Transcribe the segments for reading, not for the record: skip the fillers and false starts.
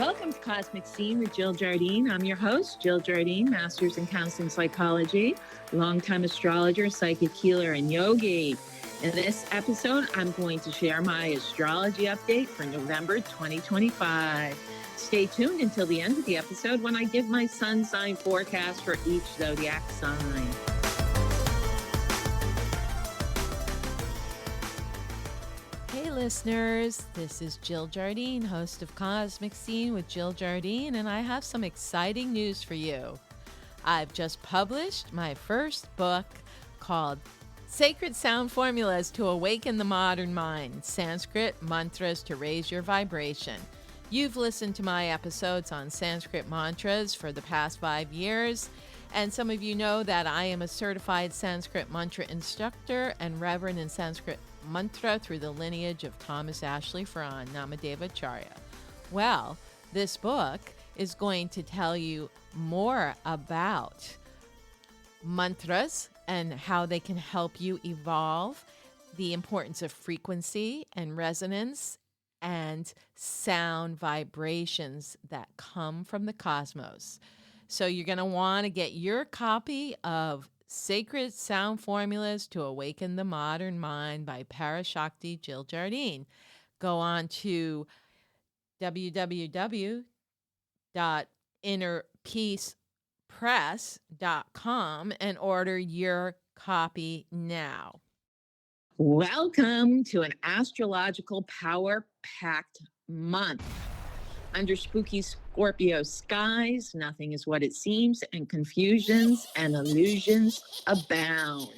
Welcome to Cosmic Scene with Jill Jardine. I'm your host, Jill Jardine, Master's in Counseling Psychology, longtime astrologer, psychic healer, and yogi. In this episode, I'm going to share my astrology update for November 2025. Stay tuned until the end of the episode when I give my sun sign forecast for each zodiac sign. Hey listeners, this is Jill Jardine, host of Cosmic Scene with Jill Jardine, and I have some exciting news for you. I've just published my first book called Sacred Sound Formulas to Awaken the Modern Mind, Sanskrit Mantras to Raise Your Vibration. You've listened to my episodes on Sanskrit mantras for the past 5 years, and some of you know that I am a certified Sanskrit mantra instructor and reverend in Sanskrit mantra through the lineage of Thomas Ashley Farran, Namadeva Acharya. Well, this book is going to tell you more about mantras and how they can help you evolve, the importance of frequency and resonance and sound vibrations that come from the cosmos. So you're going to want to get your copy of Sacred Sound Formulas to Awaken the Modern Mind by Parashakti Jill Jardine. Go on to www.innerpeacepress.com and order your copy now. Welcome to an astrological power-packed month. Under spooky Scorpio skies, nothing is what it seems, and confusions and illusions abound.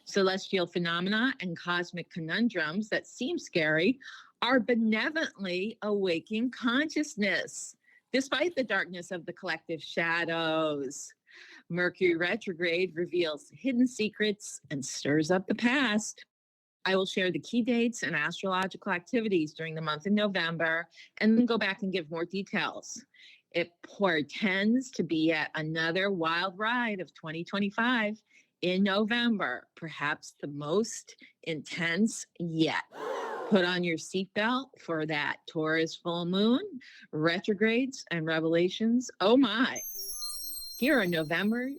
Celestial phenomena and cosmic conundrums that seem scary are benevolently awaking consciousness, despite the darkness of the collective shadows. Mercury retrograde reveals hidden secrets and stirs up the past. I will share the key dates and astrological activities during the month of November and then go back and give more details. It portends to be yet another wild ride of 2025 in November, perhaps the most intense yet. Put on your seatbelt for that Taurus full moon, retrogrades, and revelations. Oh my. Here are November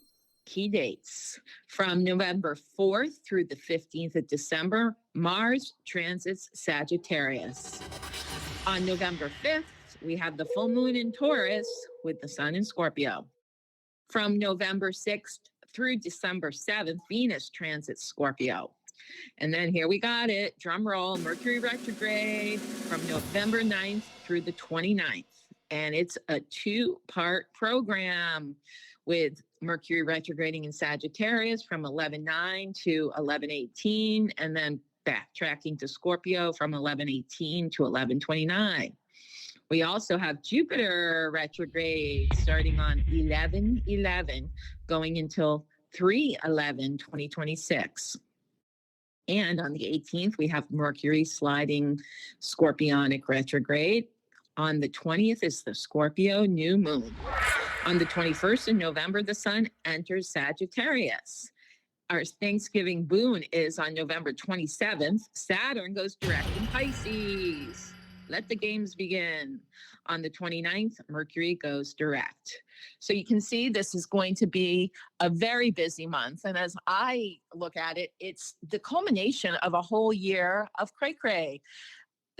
key dates. From November 4th through the 15th of December, Mars transits Sagittarius. On November 5th, we have the full moon in Taurus with the sun in Scorpio. From November 6th through December 7th, Venus transits Scorpio. And then here we got it, drum roll, Mercury retrograde from November 9th through the 29th. And it's a 2-part program with Mercury retrograding in Sagittarius from 11/9 to 11/18, and then backtracking to Scorpio from 11/18 to 11/29. We also have Jupiter retrograde starting on 11/11, going until 3/11/2026. And on the 18th, we have Mercury sliding Scorpionic retrograde. On the 20th is the Scorpio new moon. On the 21st of November, the sun enters Sagittarius. Our Thanksgiving boon is on November 27th. Saturn goes direct in Pisces. Let the games begin. On the 29th, Mercury goes direct. So you can see this is going to be a very busy month. And as I look at it, it's the culmination of a whole year of cray-cray,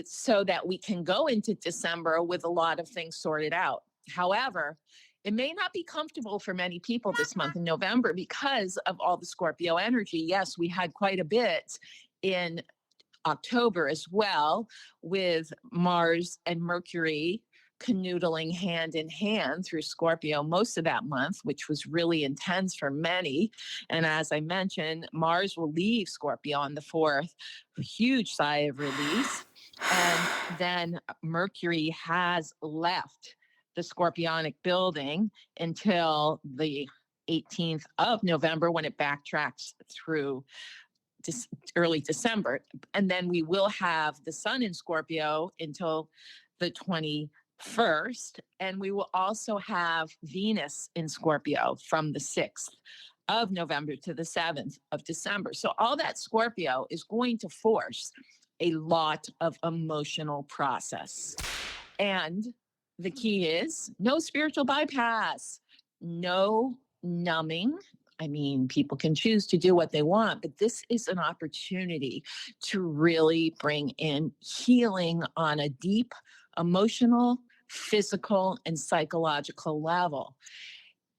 so that we can go into December with a lot of things sorted out. However, it may not be comfortable for many people this month in November because of all the Scorpio energy. Yes, we had quite a bit in October as well, with Mars and Mercury canoodling hand in hand through Scorpio most of that month, which was really intense for many. And as I mentioned, Mars will leave Scorpio on the 4th, huge sigh of release. And then Mercury has left the Scorpionic building until the 18th of November when it backtracks through early December. And then we will have the sun in Scorpio until the 21st. And we will also have Venus in Scorpio from the 6th of November to the 7th of December. So all that Scorpio is going to force a lot of emotional process. And The key is no spiritual bypass, no numbing. I mean, people can choose to do what they want, but this is an opportunity to really bring in healing on a deep emotional, physical, and psychological level.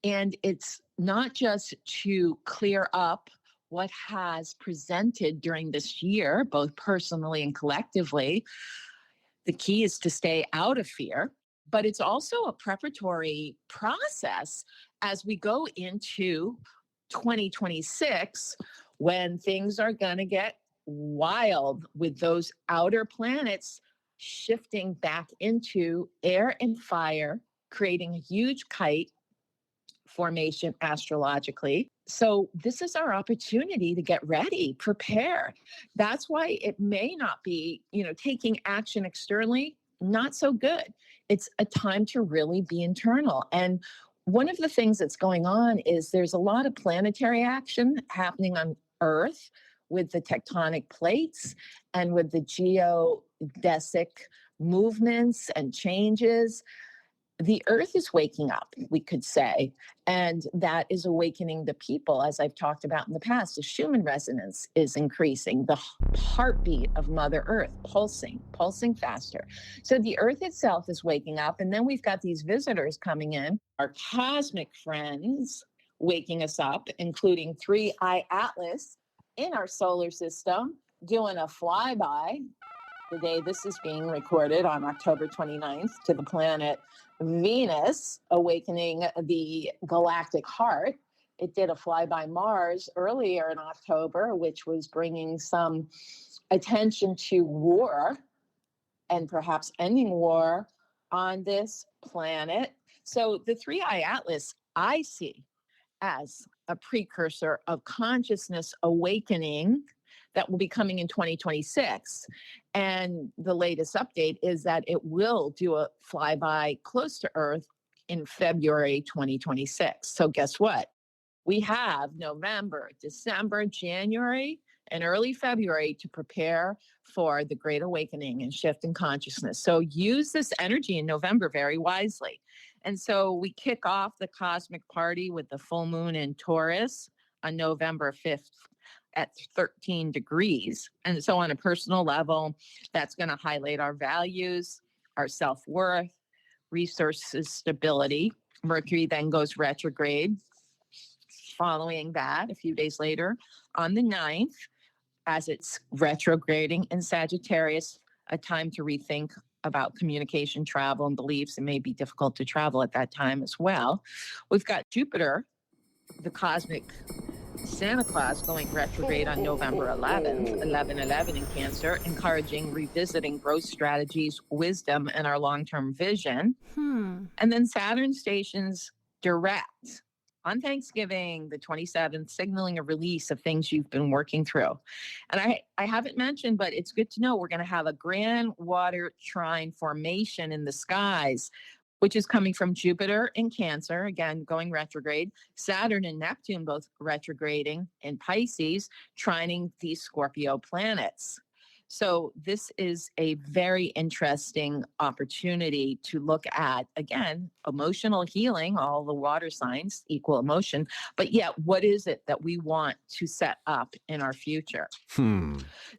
And it's not just to clear up what has presented during this year, both personally and collectively. The key is to stay out of fear, but it's also a preparatory process as we go into 2026 when things are going to get wild with those outer planets shifting back into air and fire, creating a huge kite formation astrologically. So this is our opportunity to get ready, prepare. That's why it may not be, taking action externally, not so good. It's a time to really be internal. And one of the things that's going on is there's a lot of planetary action happening on Earth with the tectonic plates and with the geodesic movements and changes. The earth is waking up, we could say, and that is awakening the people. As I've talked about in the past, the Schumann resonance is increasing, the heartbeat of Mother Earth pulsing faster. So the earth itself is waking up, and then we've got these visitors coming in, our cosmic friends waking us up, including 3i Atlas in our solar system, doing a flyby the day this is being recorded on October 29th to the planet Venus, awakening the galactic heart. It did a flyby Mars earlier in October, which was bringing some attention to war and perhaps ending war on this planet. So the 3i Atlas I see as a precursor of consciousness awakening that will be coming in 2026. And the latest update is that it will do a flyby close to Earth in February 2026. So guess what? We have November, December, January, and early February to prepare for the Great Awakening and shift in consciousness. So use this energy in November very wisely. And so we kick off the cosmic party with the full moon in Taurus on November 5th at 13 degrees. And so on a personal level, that's going to highlight our values, our self-worth, resources, stability. Mercury then goes retrograde. Following that, a few days later, on the 9th, as it's retrograding in Sagittarius, a time to rethink about communication, travel, and beliefs. It may be difficult to travel at that time as well. We've got Jupiter, the cosmic Santa Claus, going retrograde on November 11th, 11/11 in Cancer, encouraging revisiting growth strategies, wisdom, and our long-term vision. And then Saturn stations direct on Thanksgiving, the 27th, signaling a release of things you've been working through. And I haven't mentioned, but it's good to know we're going to have a grand water trine formation in the skies, which is coming from Jupiter in Cancer, again, going retrograde, Saturn and Neptune both retrograding in Pisces, trining these Scorpio planets. So this is a very interesting opportunity to look at, again, emotional healing. All the water signs equal emotion, but yet what is it that we want to set up in our future?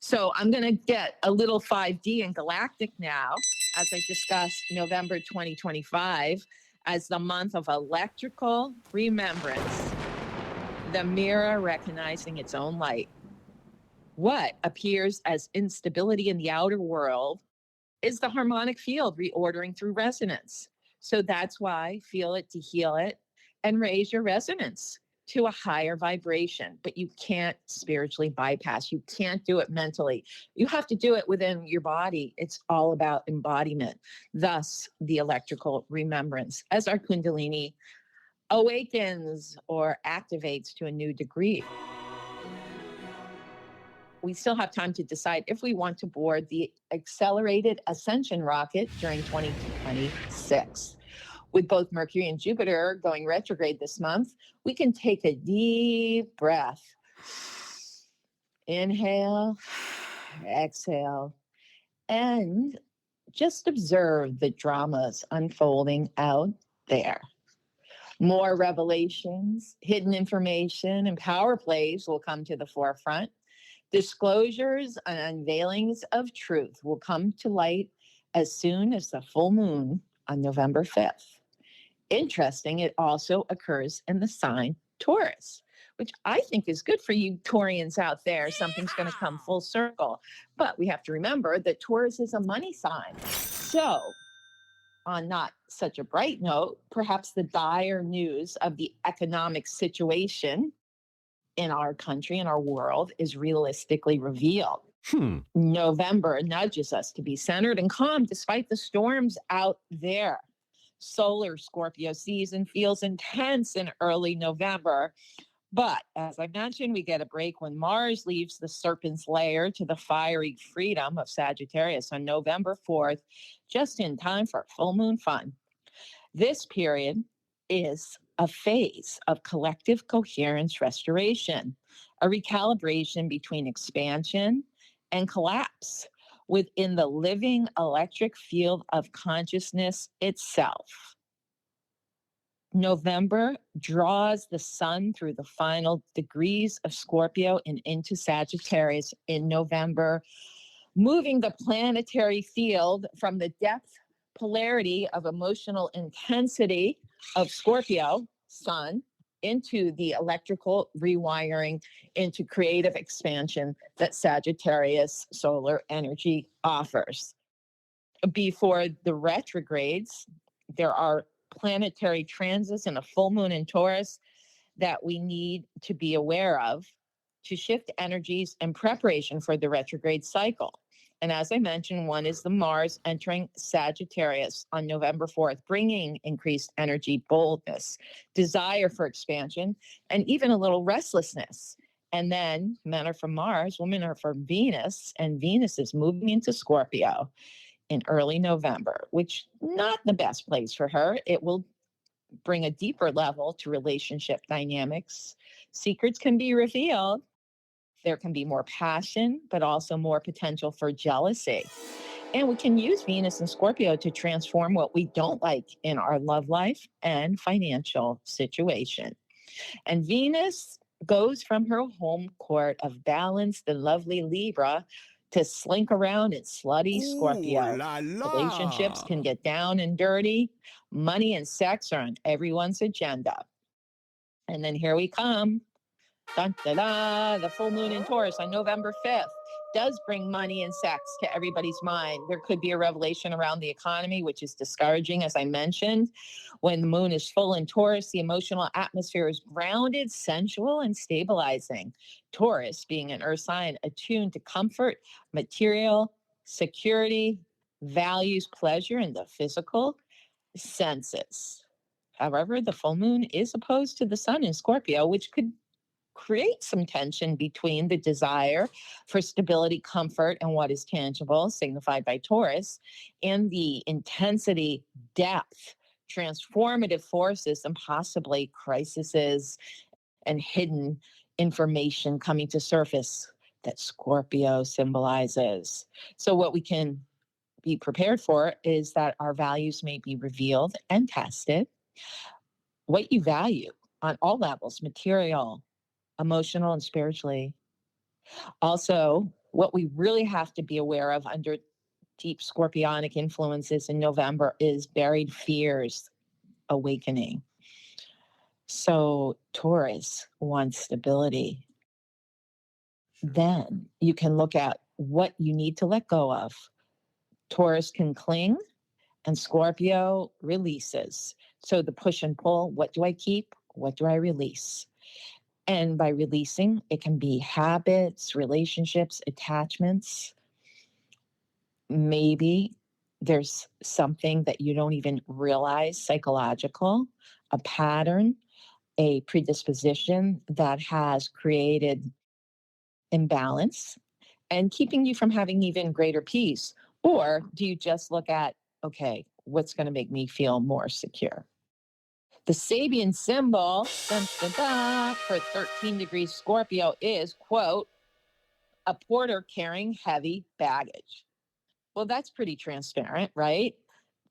So I'm going to get a little 5D and galactic now, as I discuss November 2025 as the month of electrical remembrance, the mirror recognizing its own light. What appears as instability in the outer world is the harmonic field reordering through resonance. So that's why feel it to heal it and raise your resonance to a higher vibration. But you can't spiritually bypass. You can't do it mentally. You have to do it within your body. It's all about embodiment. Thus, the electrical remembrance as our Kundalini awakens or activates to a new degree. We still have time to decide if we want to board the accelerated ascension rocket during 2026. With both Mercury and Jupiter going retrograde this month, we can take a deep breath. Inhale, exhale, and just observe the dramas unfolding out there. More revelations, hidden information, and power plays will come to the forefront. Disclosures and unveilings of truth will come to light as soon as the full moon on November 5th. Interesting, it also occurs in the sign Taurus, which I think is good for you Taurians out there. Something's going to come full circle. But we have to remember that Taurus is a money sign. So, on not such a bright note, perhaps the dire news of the economic situation in our country and our world is realistically revealed. November nudges us to be centered and calm despite the storms out there. Solar Scorpio season feels intense in early November. But as I mentioned, we get a break when Mars leaves the serpent's lair to the fiery freedom of Sagittarius on November 4th, just in time for full moon fun. This period is a phase of collective coherence restoration, a recalibration between expansion and collapse within the living electric field of consciousness itself. November draws the sun through the final degrees of Scorpio and into Sagittarius in November, moving the planetary field from the depth polarity of emotional intensity of Scorpio, sun, into the electrical rewiring into creative expansion that Sagittarius solar energy offers. Before the retrogrades, there are planetary transits and a full moon in Taurus that we need to be aware of to shift energies in preparation for the retrograde cycle. And as I mentioned, one is the Mars entering Sagittarius on November 4th, bringing increased energy, boldness, desire for expansion, and even a little restlessness. And then men are from Mars, women are from Venus, and Venus is moving into Scorpio in early November, which not the best place for her. It will bring a deeper level to relationship dynamics. Secrets can be revealed. There can be more passion, but also more potential for jealousy. And we can use Venus and Scorpio to transform what we don't like in our love life and financial situation. And Venus goes from her home court of balanced and lovely Libra to slink around in slutty Scorpio. Relationships can get down and dirty. Money and sex are on everyone's agenda. And then here we come. Dun, da, da, the full moon in Taurus on November 5th does bring money and sex to everybody's mind. There could be a revelation around the economy, which is discouraging, as I mentioned. When the moon is full in Taurus, the emotional atmosphere is grounded, sensual, and stabilizing. Taurus, being an earth sign, attuned to comfort, material, security, values, pleasure, and the physical senses. However, the full moon is opposed to the sun in Scorpio, which could create some tension between the desire for stability, comfort, and what is tangible, signified by Taurus, and the intensity, depth, transformative forces, and possibly crises and hidden information coming to surface that Scorpio symbolizes. So what we can be prepared for is that our values may be revealed and tested. What you value on all levels, material, emotional, and spiritually. Also, what we really have to be aware of under deep scorpionic influences in November is buried fears awakening. So Taurus wants stability. Then you can look at what you need to let go of. Taurus can cling and Scorpio releases. So the push and pull, what do I keep? What do I release? And by releasing, it can be habits, relationships, attachments. Maybe there's something that you don't even realize, psychological, a pattern, a predisposition that has created imbalance and keeping you from having even greater peace. Or do you just look at, okay, what's going to make me feel more secure? The Sabian symbol dun, dun, dun, for 13 degrees Scorpio is, quote, a porter carrying heavy baggage. Well, that's pretty transparent, right?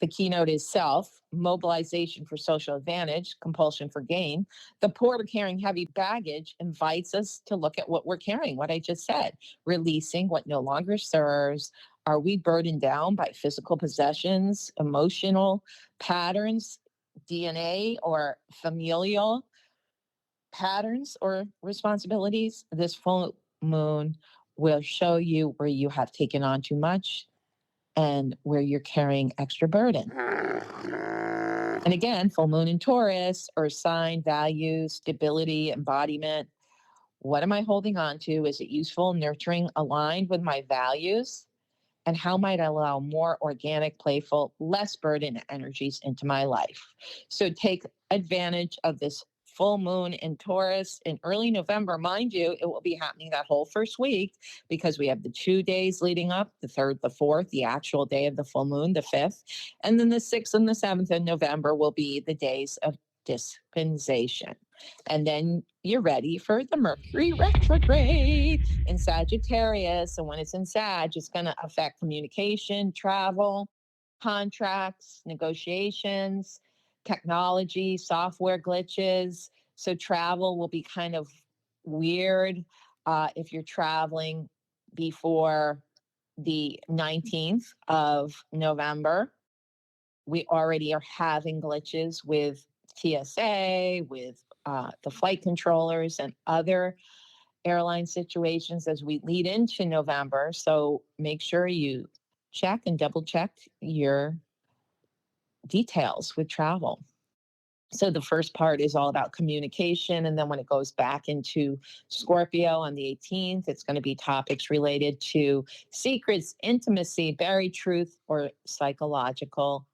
The keynote is self, mobilization for social advantage, compulsion for gain. The poor carrying heavy baggage invites us to look at what we're carrying, what I just said, releasing what no longer serves. Are we burdened down by physical possessions, emotional patterns, DNA, or familial patterns or responsibilities? This full moon will show you where you have taken on too much and where you're carrying extra burden. And again, full moon in Taurus, or sign, values, stability, embodiment. What am I holding on to? Is it useful, nurturing, aligned with my values? And how might I allow more organic, playful, less burden energies into my life? So take advantage of this full moon in Taurus in early November. Mind you, it will be happening that whole first week because we have the 2 days leading up, the 3rd, the 4th, the actual day of the full moon, the 5th. And then the 6th and the 7th of November will be the days of dispensation. And then you're ready for the Mercury retrograde in Sagittarius. And when it's in Sag, it's going to affect communication, travel, contracts, negotiations, technology, software glitches. So travel will be kind of weird if you're traveling before the 19th of November. We already are having glitches with TSA, with the flight controllers and other airline situations as we lead into November. So make sure you check and double check your details with travel. So the first part is all about communication. And then when it goes back into Scorpio on the 18th, it's going to be topics related to secrets, intimacy, buried truth, or psychological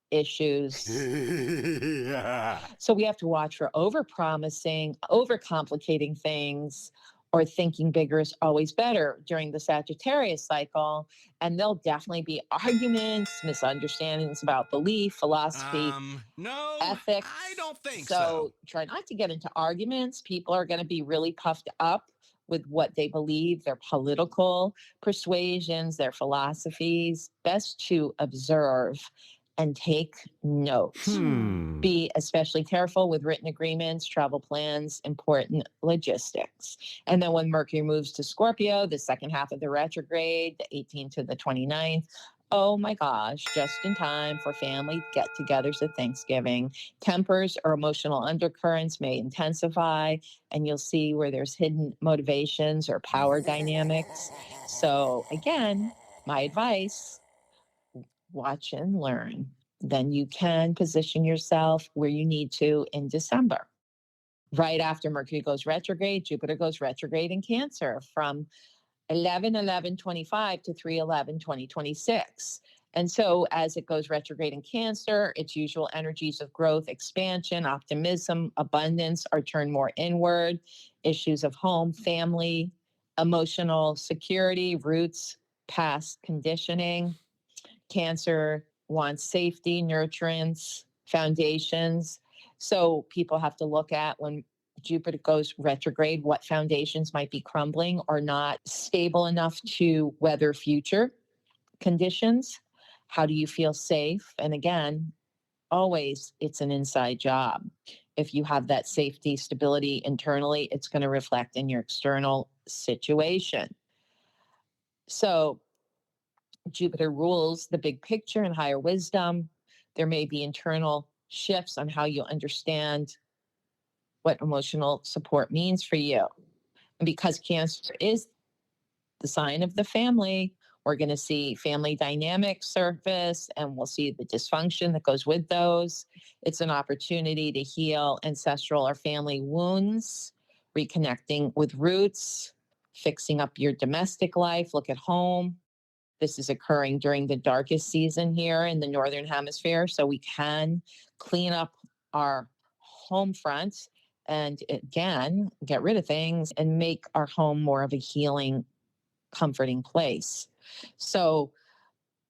issues. Yeah. So we have to watch for over-promising, over-complicating things, or thinking bigger is always better during the Sagittarius cycle. And there'll definitely be arguments, misunderstandings about belief, philosophy, No, ethics. I don't think So try not to get into arguments. People are going to be really puffed up with what they believe, their political persuasions, their philosophies. Best to observe and take notes. Be especially careful with written agreements, travel plans, important logistics. And then when Mercury moves to Scorpio, the second half of the retrograde, the 18th to the 29th, oh my gosh, just in time for family get-togethers at Thanksgiving. Tempers or emotional undercurrents may intensify, and you'll see where there's hidden motivations or power dynamics. So again, my advice, watch and learn. Then you can position yourself where you need to in December. Right after Mercury goes retrograde, Jupiter goes retrograde in Cancer from 11/11/25 to 3/11/2026. And so as it goes retrograde in Cancer, its usual energies of growth, expansion, optimism, abundance are turned more inward. Issues of home, family, emotional security, roots, past conditioning. Cancer wants safety, nurturance, foundations. So people have to look at when Jupiter goes retrograde, what foundations might be crumbling or not stable enough to weather future conditions. How do you feel safe? And again, always it's an inside job. If you have that safety, stability internally, it's going to reflect in your external situation. So Jupiter rules the big picture and higher wisdom. There may be internal shifts on how you understand what emotional support means for you. And because Cancer is the sign of the family, we're going to see family dynamics surface, and we'll see the dysfunction that goes with those. It's an opportunity to heal ancestral or family wounds, reconnecting with roots, fixing up your domestic life, look at home. This is occurring during the darkest season here in the Northern Hemisphere, so we can clean up our home front and again, get rid of things and make our home more of a healing, comforting place. So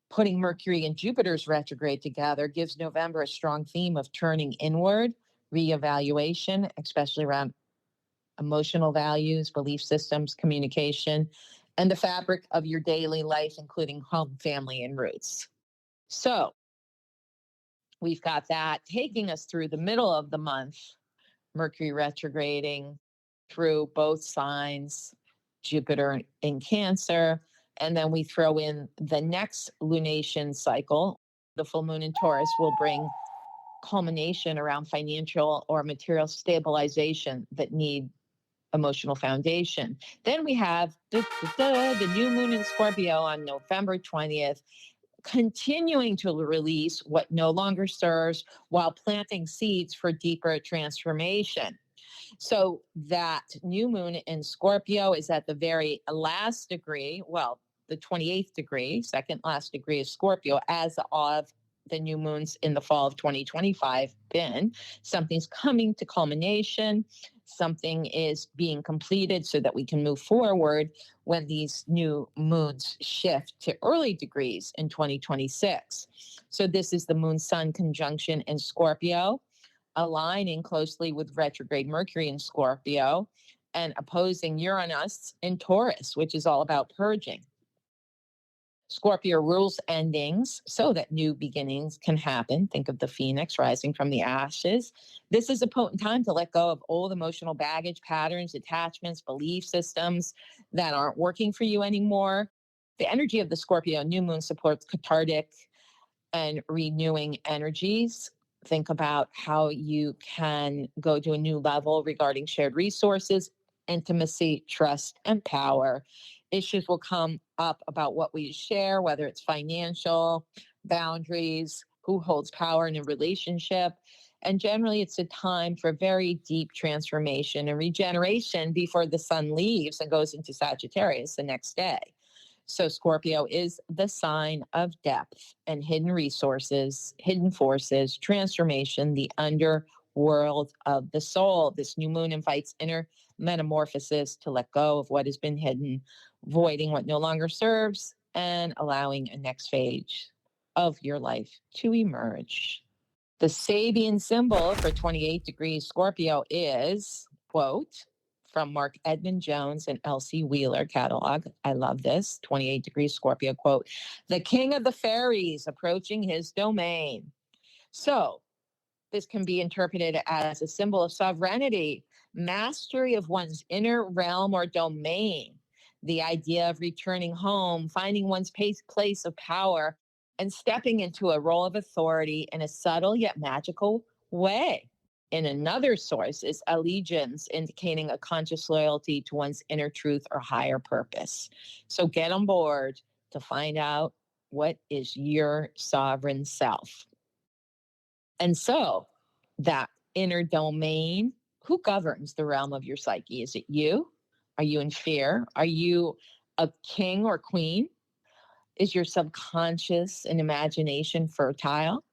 putting Mercury and Jupiter's retrograde together gives November a strong theme of turning inward, reevaluation, especially around emotional values, belief systems, communication, and the fabric of your daily life, including home, family, and roots. So we've got that taking us through the middle of the month, Mercury retrograding through both signs, Jupiter in Cancer. And then we throw in the next lunation cycle. The full moon in Taurus will bring culmination around financial or material stabilization that need emotional foundation. Then we have the new moon in Scorpio on November 20th, continuing to release what no longer serves while planting seeds for deeper transformation. So that new moon in Scorpio is at the very last degree, well, the 28th degree, second last degree of Scorpio, as of the new moons in the fall of 2025 been. Something's coming to culmination. Something is being completed so that we can move forward when these new moons shift to early degrees in 2026. So this is the moon-sun conjunction in Scorpio, aligning closely with retrograde Mercury in Scorpio and opposing Uranus in Taurus, which is all about purging. Scorpio rules endings so that new beginnings can happen. Think of the phoenix rising from the ashes. This is a potent time to let go of old emotional baggage, patterns, attachments, belief systems that aren't working for you anymore. The energy of the Scorpio new moon supports cathartic and renewing energies. Think about how you can go to a new level regarding shared resources, intimacy, trust, and power. Issues will come up about what we share, whether it's financial, boundaries, who holds power in a relationship. And generally, it's a time for very deep transformation and regeneration before the sun leaves and goes into Sagittarius the next day. So Scorpio is the sign of depth and hidden resources, hidden forces, transformation, the underworld of the soul. This new moon invites inner metamorphosis to let go of what has been hidden, voiding what no longer serves, and allowing a next phase of your life to emerge. The Sabian symbol for 28 degrees Scorpio is, quote, from Mark Edmund Jones and Elsie Wheeler catalog. I love this. 28 degrees Scorpio, quote, the king of the fairies approaching his domain. So this can be interpreted as a symbol of sovereignty, mastery of one's inner realm or domain, the idea of returning home, finding one's place of power, and stepping into a role of authority in a subtle yet magical way. In another source is allegiance, indicating a conscious loyalty to one's inner truth or higher purpose. So get on board to find out what is your sovereign self. And so that inner domain, who governs the realm of your psyche? Is it you? Are you in fear? Are you a king or queen? Is your subconscious and imagination fertile?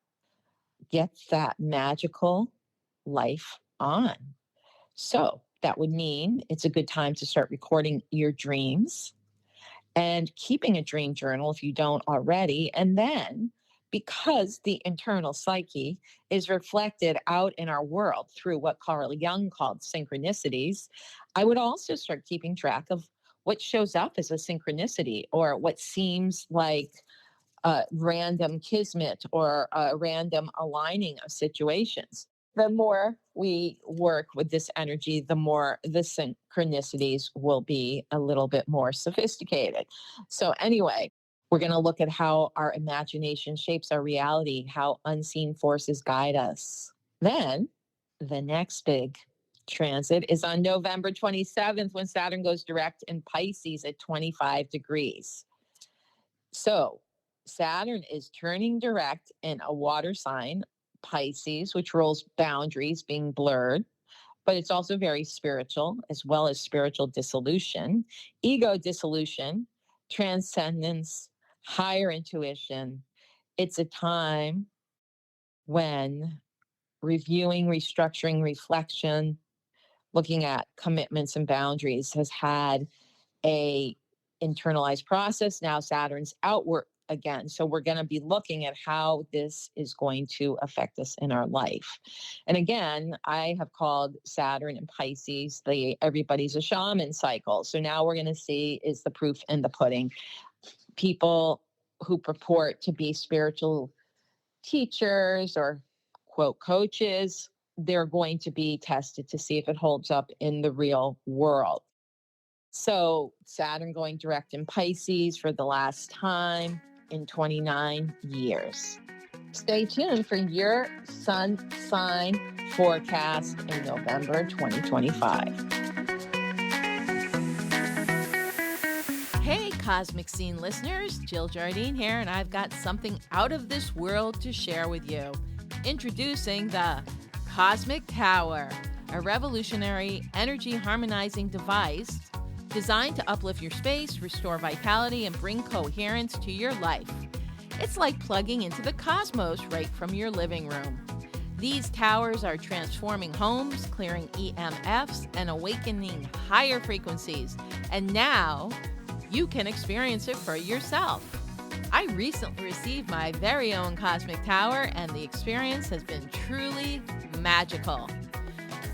Get that magical life on. So that would mean it's a good time to start recording your dreams and keeping a dream journal if you don't already. And then, because the internal psyche is reflected out in our world through what Carl Jung called synchronicities, I would also start keeping track of what shows up as a synchronicity or what seems like a random kismet or a random aligning of situations. The more we work with this energy, the more the synchronicities will be a little bit more sophisticated. So anyway, we're going to look at how our imagination shapes our reality, how unseen forces guide us. Then the next big transit is on November 27th when Saturn goes direct in Pisces at 25 degrees. So Saturn is turning direct in a water sign, Pisces, which rules boundaries being blurred, but it's also very spiritual, as well as spiritual dissolution, ego dissolution, transcendence, higher intuition. It's a time when reviewing, restructuring, reflection, looking at commitments and boundaries has had a internalized process. Now Saturn's outward again. So we're going to be looking at how this is going to affect us in our life. And again, I have called Saturn and Pisces the everybody's a shaman cycle. So now we're going to see is the proof in the pudding. People who purport to be spiritual teachers or quote coaches, they're going to be tested to see if it holds up in the real world. So Saturn going direct in Pisces for the last time in 29 years. Stay tuned for your sun sign forecast in November 2025. Hey, Cosmic Scene listeners, Jill Jardine here, and I've got something out of this world to share with you. Introducing the Cosmic Tower, a revolutionary energy harmonizing device designed to uplift your space, restore vitality, and bring coherence to your life. It's like plugging into the cosmos right from your living room. These towers are transforming homes, clearing EMFs, and awakening higher frequencies. And now, you can experience it for yourself. I recently received my very own Cosmic Tower, and the experience has been truly magical.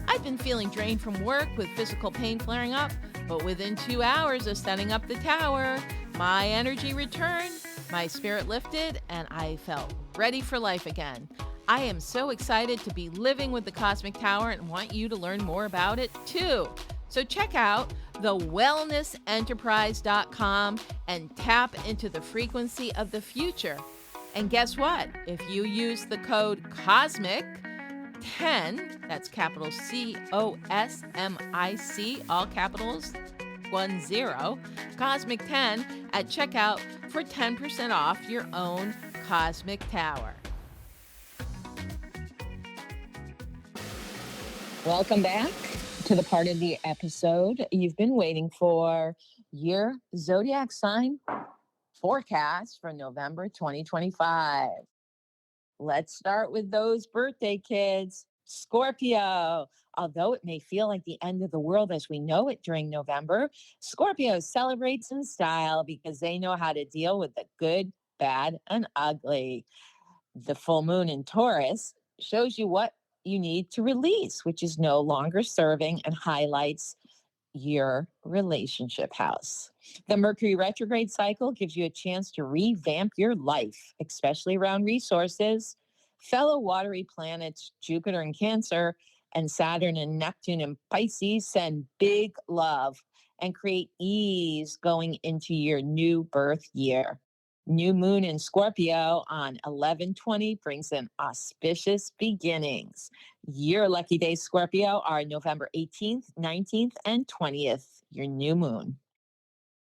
I've been feeling drained from work with physical pain flaring up, but within 2 hours of setting up the tower, my energy returned, my spirit lifted, and I felt ready for life again. I am so excited to be living with the Cosmic Tower and want you to learn more about it too. So check out thewellnessenterprise.com and tap into the frequency of the future. And guess what? If you use the code COSMIC10, that's capital COSMIC, all capitals, 10, COSMIC10 at checkout for 10% off your own Cosmic Tower. Welcome back to the part of the episode you've been waiting for, your zodiac sign forecast for November 2025. Let's start with those birthday kids. Scorpio. Although it may feel like the end of the world as we know it during November, Scorpio celebrates in style because they know how to deal with the good, bad, and ugly. The full moon in Taurus shows you what you need to release, which is no longer serving, and highlights your relationship house. The Mercury retrograde cycle gives you a chance to revamp your life, especially around resources. Fellow watery planets, Jupiter in Cancer and Saturn and Neptune in Pisces, send big love and create ease going into your new birth year. New moon in Scorpio on 11/20 brings in auspicious beginnings. Your lucky days, Scorpio, are November 18th, 19th, and 20th, your new moon.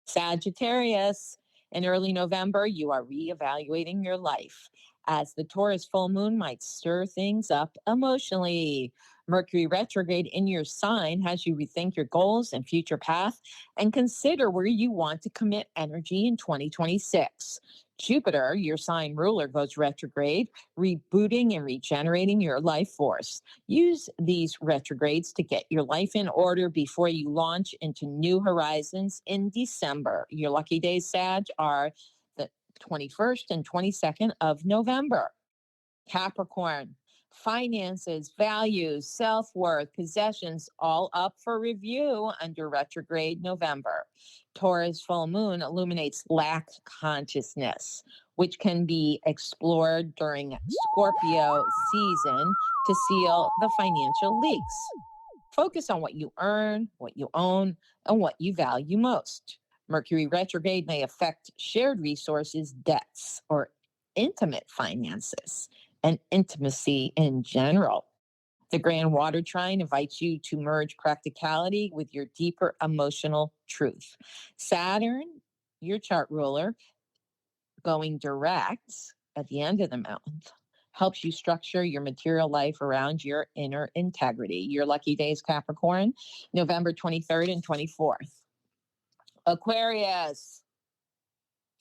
Sagittarius, in early November, you are reevaluating your life, as the Taurus full moon might stir things up emotionally. Mercury retrograde in your sign has you rethink your goals and future path and consider where you want to commit energy in 2026. Jupiter, your sign ruler, goes retrograde, rebooting and regenerating your life force. Use these retrogrades to get your life in order before you launch into new horizons in December. Your lucky days, Sag, are the 21st and 22nd of November. Capricorn, finances, values, self-worth, possessions, all up for review under retrograde November. Taurus full moon illuminates lack consciousness, which can be explored during Scorpio season to seal the financial leaks. Focus on what you earn, what you own, and what you value most. Mercury retrograde may affect shared resources, debts, or intimate finances and intimacy in general. The grand water trine invites you to merge practicality with your deeper emotional truth. Saturn, your chart ruler, going direct at the end of the month, helps you structure your material life around your inner integrity. Your lucky days, Capricorn, November 23rd and 24th. Aquarius,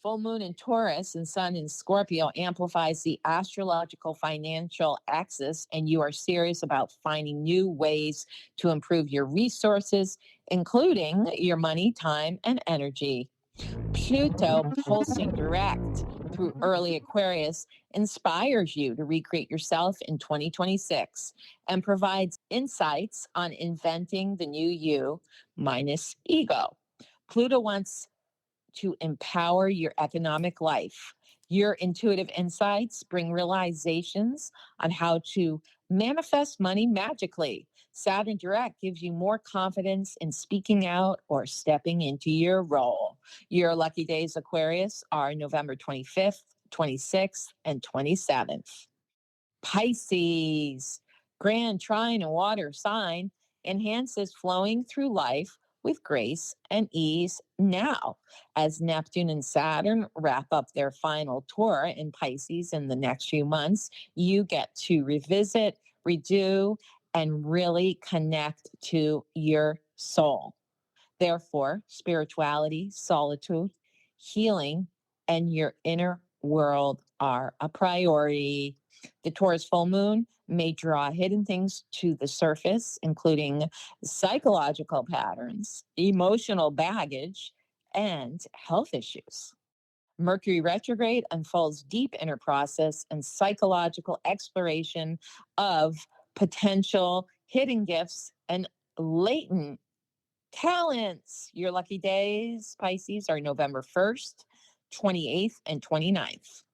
full moon in Taurus and sun in Scorpio amplifies the astrological financial axis, and you are serious about finding new ways to improve your resources, including your money, time, and energy. Pluto pulsing direct through early Aquarius inspires you to recreate yourself in 2026 and provides insights on inventing the new you minus ego. Pluto wants to empower your economic life. Your intuitive insights bring realizations on how to manifest money magically. Saturn direct gives you more confidence in speaking out or stepping into your role. Your lucky days, Aquarius, are November 25th, 26th, and 27th. Pisces, grand trine and water sign, enhances flowing through life with grace and ease now. As Neptune and Saturn wrap up their final tour in Pisces in the next few months, you get to revisit, redo, and really connect to your soul. Therefore, spirituality, solitude, healing, and your inner world are a priority. The Taurus full moon may draw hidden things to the surface, including psychological patterns, emotional baggage, and health issues. Mercury retrograde unfolds deep inner process and psychological exploration of potential hidden gifts and latent talents. Your lucky days, Pisces, are November 1st, 28th, and 29th.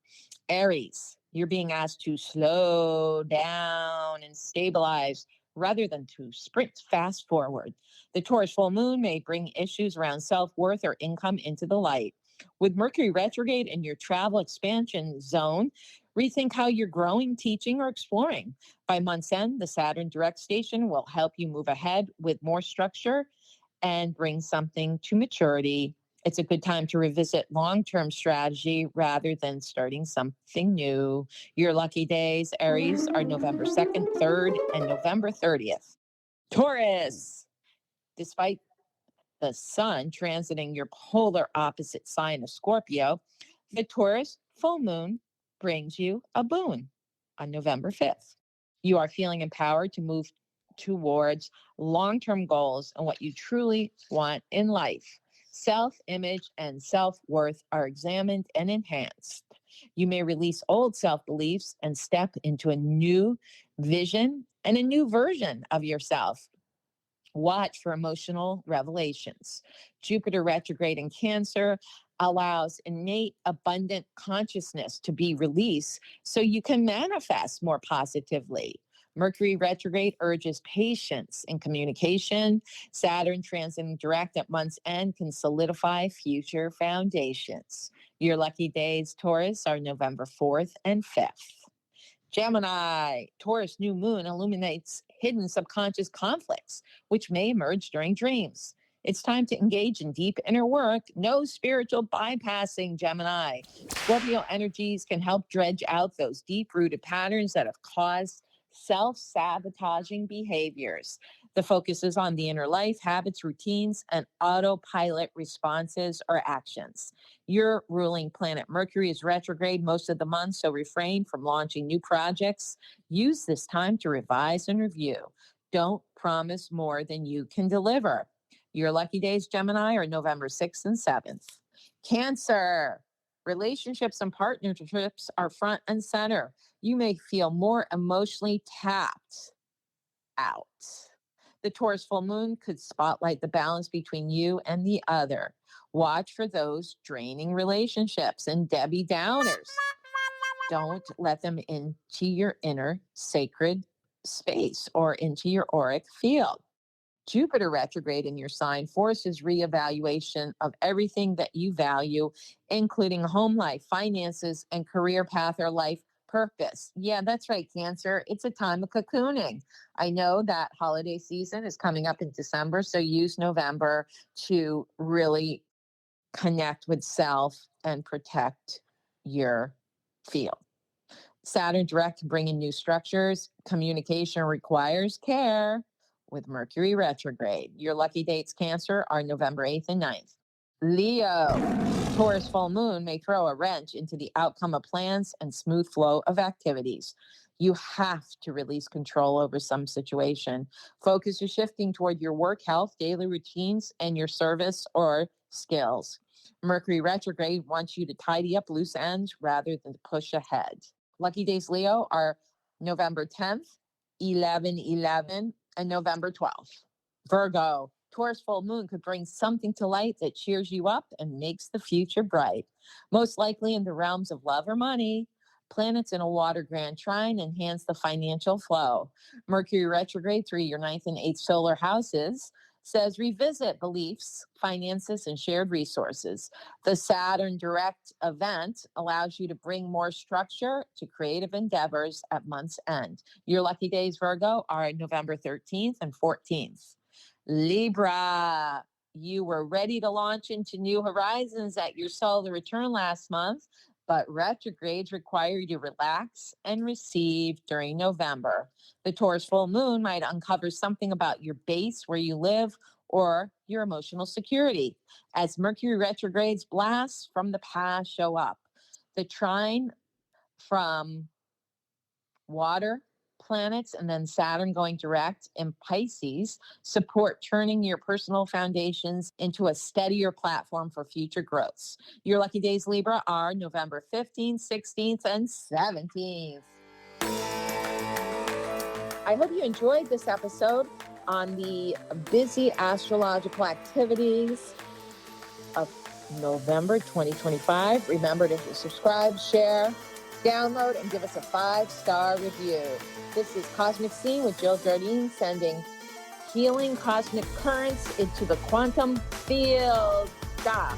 Aries, you're being asked to slow down and stabilize rather than to sprint fast forward. The Taurus full moon may bring issues around self-worth or income into the light. With Mercury retrograde in your travel expansion zone, rethink how you're growing, teaching, or exploring. By month's end, the Saturn direct station will help you move ahead with more structure and bring something to maturity. It's a good time to revisit long-term strategy rather than starting something new. Your lucky days, Aries, are November 2nd, 3rd, and November 30th. Taurus, despite the sun transiting your polar opposite sign of Scorpio, the Taurus full moon brings you a boon on November 5th. You are feeling empowered to move towards long-term goals and what you truly want in life. Self-image and self-worth are examined and enhanced. You may release old self-beliefs and step into a new vision and a new version of yourself. Watch for emotional revelations. Jupiter retrograde in Cancer allows innate abundant consciousness to be released so you can manifest more positively. Mercury retrograde urges patience in communication. Saturn transiting direct at month's end can solidify future foundations. Your lucky days, Taurus, are November 4th and 5th. Gemini, Taurus new moon illuminates hidden subconscious conflicts, which may emerge during dreams. It's time to engage in deep inner work. No spiritual bypassing, Gemini. Scorpio energies can help dredge out those deep-rooted patterns that have caused self-sabotaging behaviors. The focus is on the inner life, habits, routines, and autopilot responses or actions. Your ruling planet Mercury is retrograde most of the month, so refrain from launching new projects. Use this time to revise and review. Don't promise more than you can deliver. Your lucky days, Gemini, are November 6th and 7th. Cancer. Relationships and partnerships are front and center. You may feel more emotionally tapped out. The Taurus full moon could spotlight the balance between you and the other. Watch for those draining relationships and Debbie Downers. Don't let them into your inner sacred space or into your auric field. Jupiter retrograde in your sign forces reevaluation of everything that you value, including home life, finances, and career path or life purpose. Yeah, that's right, Cancer. It's a time of cocooning. I know that holiday season is coming up in December, so use November to really connect with self and protect your field. Saturn direct, bringing new structures. Communication requires care with Mercury retrograde. Your lucky dates, Cancer, are November 8th and 9th. Leo, Taurus full moon may throw a wrench into the outcome of plans and smooth flow of activities. You have to release control over some situation. Focus is shifting toward your work, health, daily routines, and your service or skills. Mercury retrograde wants you to tidy up loose ends rather than to push ahead. Lucky days, Leo, are November 10th, 11/11, and November 12th. Virgo, Taurus full moon could bring something to light that cheers you up and makes the future bright. Most likely in the realms of love or money. Planets in a water grand trine enhance the financial flow. Mercury retrograde through your ninth and eighth solar houses says revisit beliefs, finances, and shared resources. The Saturn direct event allows you to bring more structure to creative endeavors at month's end. Your lucky days, Virgo, are November 13th and 14th. Libra, you were ready to launch into new horizons at your solar return last month, but retrogrades require you to relax and receive during November. The Taurus full moon might uncover something about your base, where you live, or your emotional security, as Mercury retrogrades blasts from the past show up. The trine from water planets and then Saturn going direct in Pisces support turning your personal foundations into a steadier platform for future growths. Your lucky days, Libra, are November 15th, 16th, and 17th. I hope you enjoyed this episode on the busy astrological activities of November 2025. Remember to subscribe, share, download, and give us a 5-star review. This is Cosmic Scene with Jill Jardine, sending healing cosmic currents into the quantum field. Stop.